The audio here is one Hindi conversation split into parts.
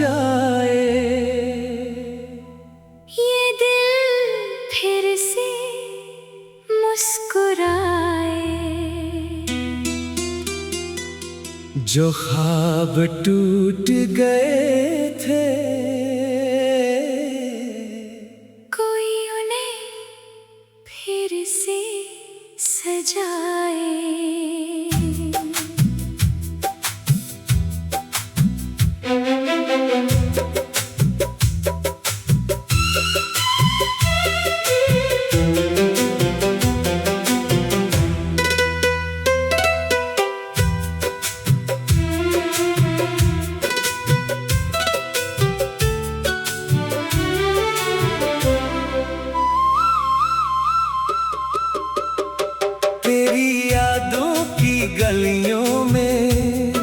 जाए। ये दिल फिर से मुस्कुराए। जो ख्वाब टूट गए थे कोई उन्हें फिर से सजाए। तेरी यादों की गलियों में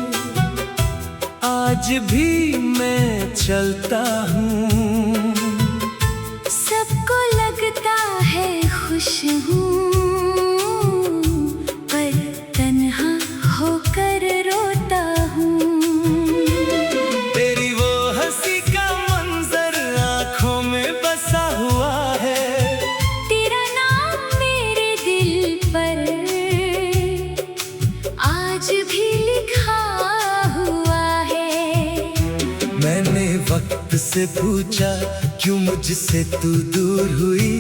आज भी मैं चलता हूँ। सबको लगता है खुश हूँ, पर तन्हा होकर रोता हूँ। तेरी वो हंसी का मंजर आँखों में बसा हुआ है। तेरा नाम मेरे दिल पर आज भी लिखा हुआ है। मैंने वक्त से पूछा क्यों मुझसे तू दूर हुई।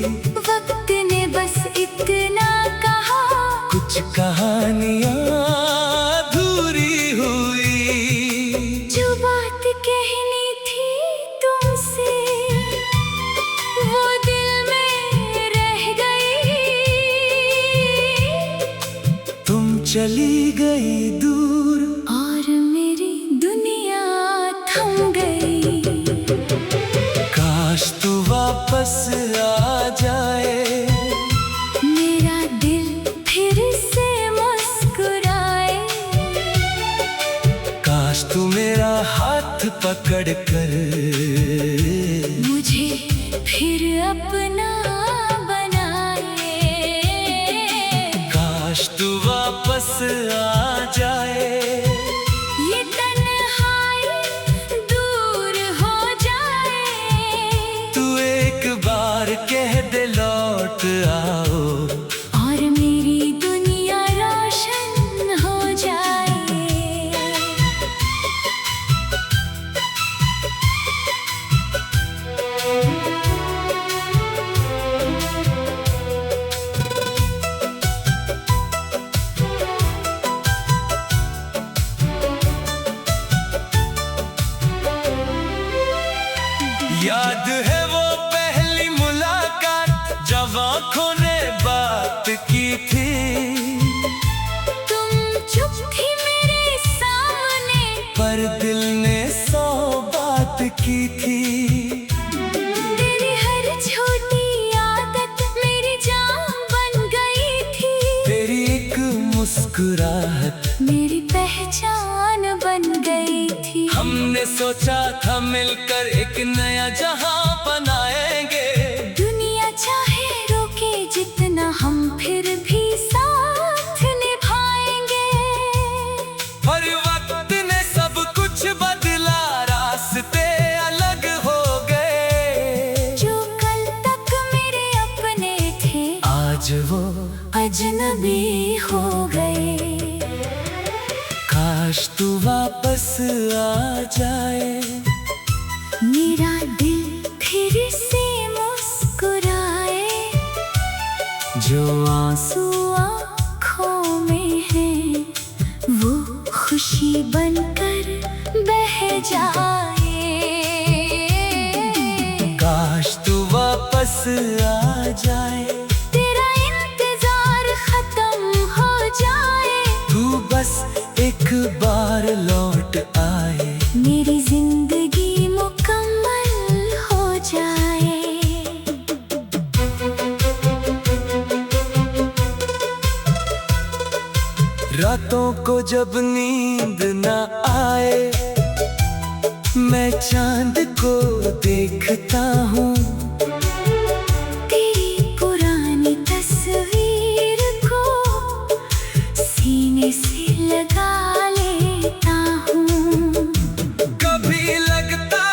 वक्त ने बस इतना कहा, कुछ कहानियाँ अधूरी हुई। जो बात कहनी थी तुमसे वो दिल में रह गई। तुम चली गई दूर और मेरी दुनिया थम गई। काश तू वापस आ जाए। मेरा दिल फिर से मुस्कुराए। काश तू मेरा हाथ पकड़ कर मुझे फिर अपना बनाए। काश तू वापस आ जाए। ये तन्हाई दूर हो जाए। तू एक बार कह दे लौट आओ। और मेरी दुनिया रोशन हो जाए। याद है वो पहली मुलाकात जब आँखों ने बात की थी। तुम चुप थी मेरे सामने, पर दिल ने 100 बात की थी। तेरी हर छोटी आदत मेरी जान बन गई थी। तेरी एक मुस्कुराहट मेरी पहचान बन गई थी। हमने सोचा था मिलकर एक नया जहां बनाएंगे। दुनिया चाहे रोके जितना हम फिर भी साथ निभाएंगे। पर वक्त ने सब कुछ बदला, रास्ते अलग हो गए। जो कल तक मेरे अपने थे आज वो अजनबी हो गए। काश तू वापस आ जाए। मेरा दिल फिर से मुस्कुराए। जो आंसू आँखों में है वो खुशी बनकर बह जाए। काश तू वापस आ जाए। तेरा इंतजार खत्म हो जाए। तू बस एक बार लौट आए। मेरी जिंदगी मुकम्मल हो जाए। रातों को जब नींद न आए मैं चांद को देखता हूँ। तेरी पुरानी तस्वीर को सीने से लगा लेता हूँ। कभी लगता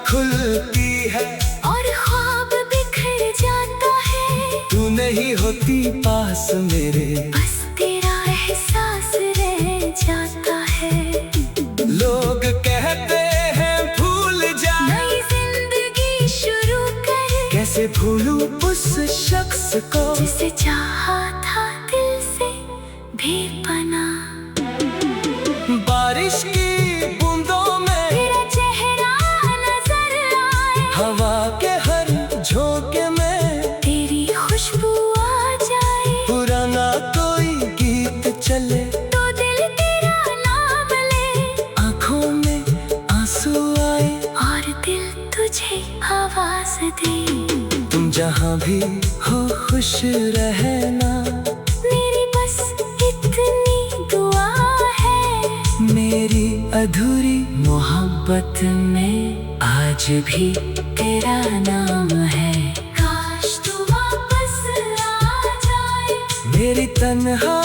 खुलती है और ख्वाब बिखर जाता है। तू नहीं होती पास मेरे, बस तेरा एहसास रह जाता है। लोग कहते हैं भूल जा, नई जिंदगी शुरू कर, कैसे भूलूं उस शख्स को जिसे चाहा था दिल से बेपना। बारिश की बूंदों में तेरा चेहरा नजर आए, हवा के हर झोंके में तेरी खुशबू आ जाए। पुराना कोई गीत चले तो दिल तेरा नाम ले, आंखों में आंसू आए और दिल तुझे आवाज दे। तुम जहाँ भी हो खुश रहना, मेरी बस इतनी दुआ है। मेरी अधूरी मोहब्बत में आज भी तेरा नाम है। काश तू वापस आ जाए, मेरी तन्हा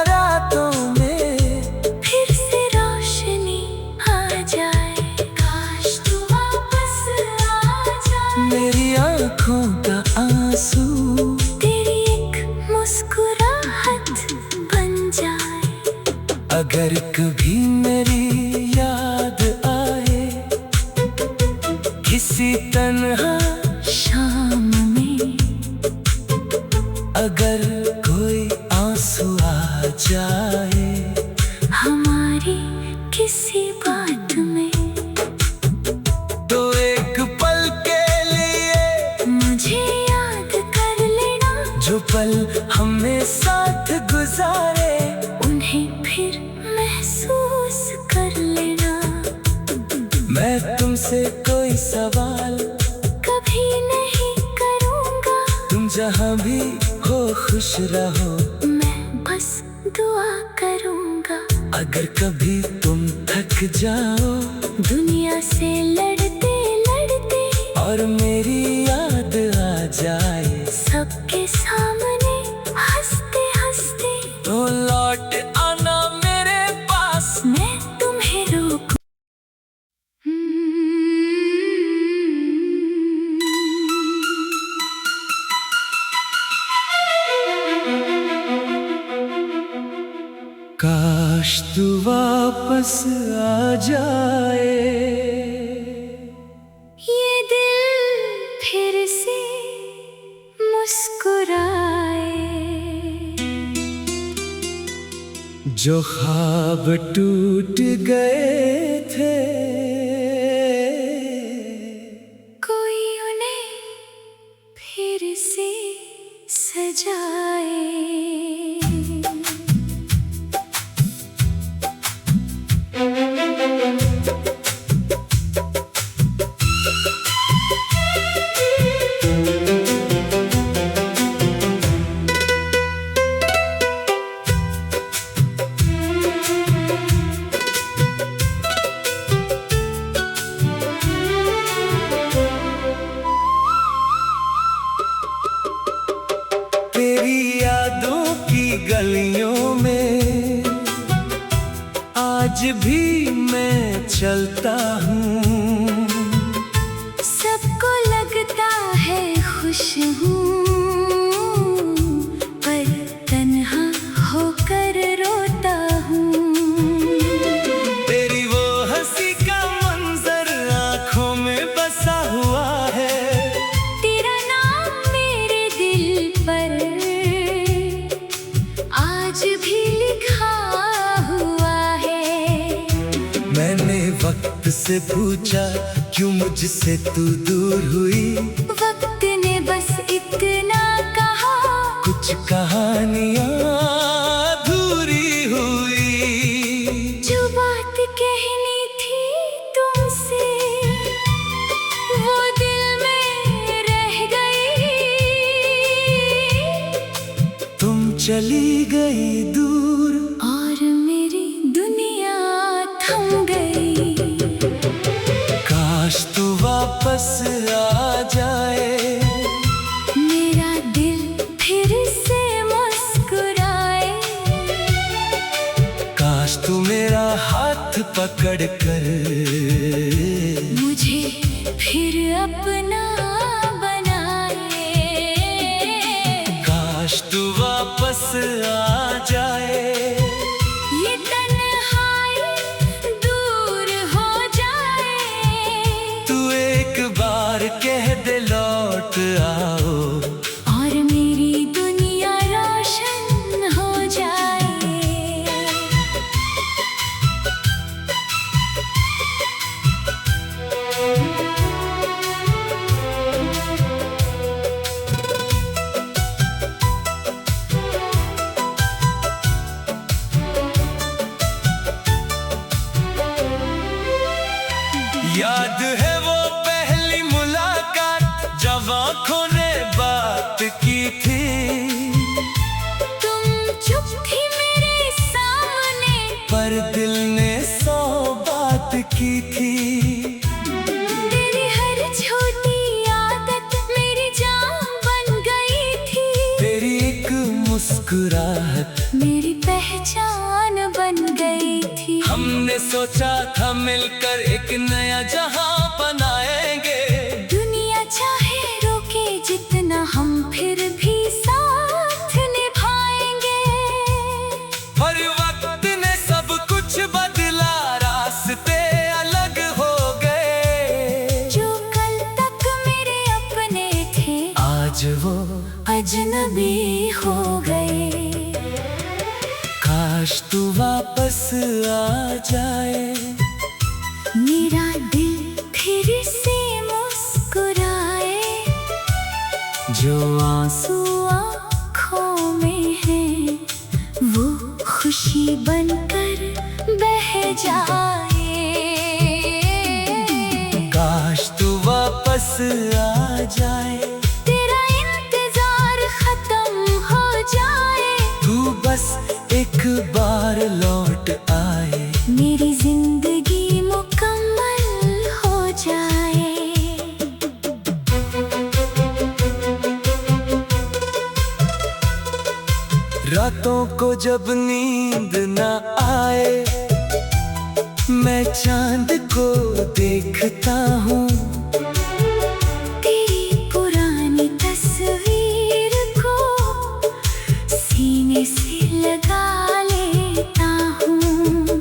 रातों में फिर से रोशनी आ जाए। काश तू वापस आ जाए, मेरी आँखों का आंसू तेरी एक मुस्कुराहट बन जाए। अगर कभी मेरी याद आए किसी तन्हा शाम में अगर कोई आंसू आ जाए हमारी किसी बात में, तो एक पल के लिए मुझे याद कर लेना। जो पल हमने साथ गुजारे उन्हें फिर महसूस कर लेना। मैं तुमसे कोई सवाल कभी नहीं करूँगा, तुम जहाँ भी हो खुश रहो। मैं बस दुआ करूँगा। अगर कभी तुम थक जाओ दुनिया से लड़ते लड़ते और मेरी याद आ जाए सबके सामने हंसते हंसते, तो लौट आना मेरे पास। मैं तुम्हें रोकूं। काश तू वापस आ जाए, ये दिल फिर से मुस्कुराए। जो ख्वाब टूट गए थे कोई उन्हें फिर से सजाए। तेरी यादों की गलियों में आज भी मैं चलता हूँ। सबको लगता है खुश हूँ, पर तन्हा होकर रोता हूँ। तेरी वो हंसी का मंजर आँखों में बसा हुआ है, तेरा नाम मेरे दिल पर आज भी लिखा हुआ है। मैंने वक्त से पूछा क्यों मुझसे तू दूर हुई, वक्त ने बस इतना कहा, कुछ कहानियाँ अधूरी हुई। जो बात कहनी थी तुमसे वो दिल में रह गई। तुम चली गई दूर और मेरी दुनिया थम गई। काश तू वापस आ जाए, मेरा दिल फिर से मुस्कुराए। काश तू मेरा हाथ पकड़ कर मुझे फिर अपना बनाए। काश तू वापस आ जाए, ये तन्हाई दूर हो जाए। तू एक बार कह दे लौट आओ, और मेरी दुनिया रोशन हो जाए। याद है वो पहली मुलाकात जब आँखों ने बात की थी। तुम चुप थी मेरे सामने, पर दिल ने 100 बात की थी। तेरी हर छोटी आदत मेरी जान बन गई थी। तेरी एक मुस्कुराहट मेरी पहचान बन गई थी। हमने सोचा था मिलकर एक नया जहां बनाएंगे। दुनिया चाहे रोके जितना हम फिर भी साथ निभाएंगे। पर वक्त ने सब कुछ बदला, रास्ते अलग हो गए। जो कल तक मेरे अपने थे, आज वो अजनबी हो गए। काश तू वापस आ जाए, मेरा दिल फिर से मुस्कुराए। जो आंसू आँखों में है, वो खुशी बनकर बह जाए। काश तू वापस आ जाए, तेरा इंतजार खत्म हो जाए। तू बस एक बार लौट आए, मेरी जिंदगी मुकम्मल हो जाए। रातों को जब नींद न आए, मैं चांद को देखता हूँ। तेरी पुरानी तस्वीर को सीने से लगा लेता हूँ।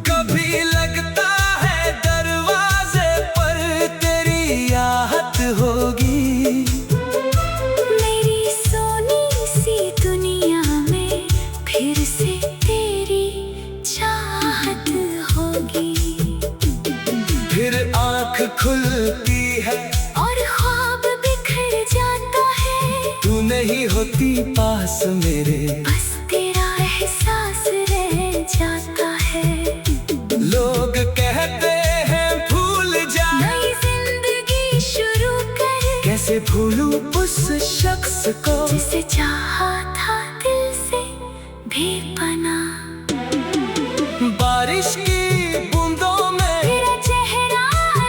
कभी लगता है दरवाजे पर तेरी आहट होगी। मेरी सोनी सी दुनिया में फिर से तेरी चाहत होगी। फिर आँख खुलती है और ख्वाब बिखर जाता है। तू नहीं होती पास मेरे, बस तेरा एहसास रह जाता है। लोग कहते हैं भूल जा, नई जिंदगी शुरू कर। कैसे भूलूं उस शख्स को जिसे चाहा था दिल से बेपनाह। बारिश की बूंदों में तेरा चेहरा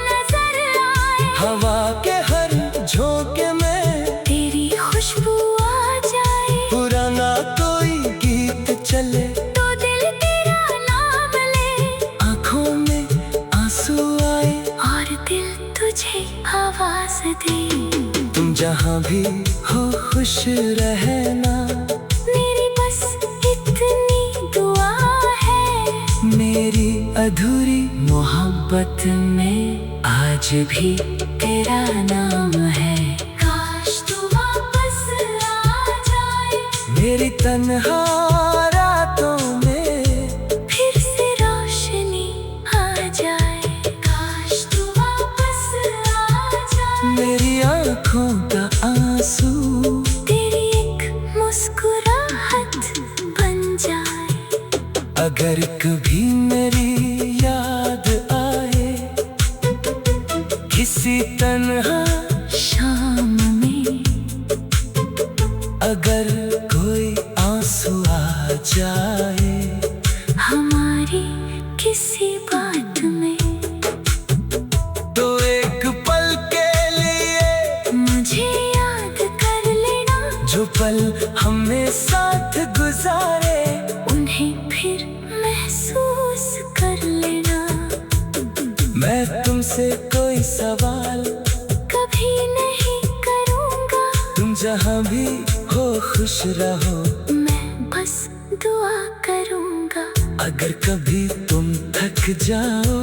नजर आए। हवा के हर झोंके में तेरी खुशबू आ जाए। पुराना कोई गीत चले, तो दिल तेरा नाम ले। आँखों में आंसू आए, और दिल तुझे आवाज दे। तुम जहाँ भी हो खुश रहना, मेरी बस इतनी दुआ है। मेरी अधूरी मोहब्बत में आज भी तेरा नाम है। काश तू वापस आ जाए, मेरी तन्हा रातों में फिर से रोशनी आ जाए। काश तू वापस आ जाए, मेरी आँखों का आंसू तेरी एक मुस्कुराहट बन जाए। अगर कभी मेरी याद आए, किसी तन्हा शाम में अगर कोई आंसू आ जाए, हमारी किसी बात में, तो एक पल के लिए मुझे याद कर लेना। जो पल हमने साथ गुजारे, उन्हें फिर महसूस कर लेना। मैं तुमसे कोई सवाल कभी नहीं करूँगा। तुम जहाँ भी हो खुश रहो, मैं बस दुआ करूँगा। अगर कभी तुम थक जाओ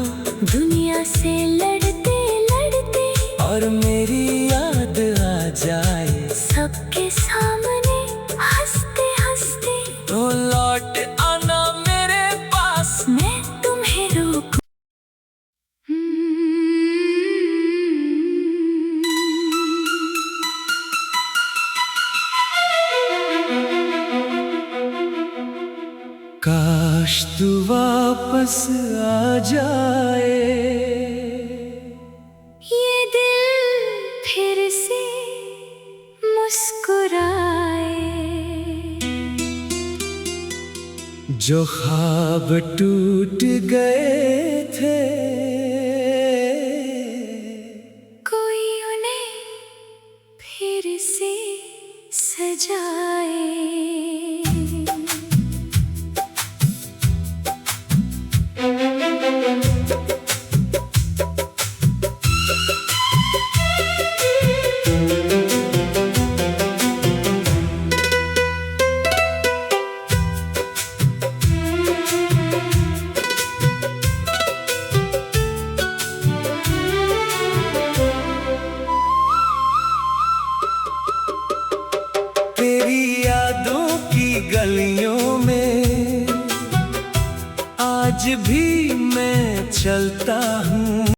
दुनिया से लड़ते लड़ते और मेरी याद आ जाए सबके सामने हंसते हंसते, तो लौट आना मेरे पास। मैं तुम्हें रोकूं। काश तू वापस आ जाए, ये दिल फिर से मुस्कुराए। जो ख्वाब टूट गए थे कोई उन्हें फिर से सजाए। तेरी यादों की गलियों में आज भी मैं चलता हूँ।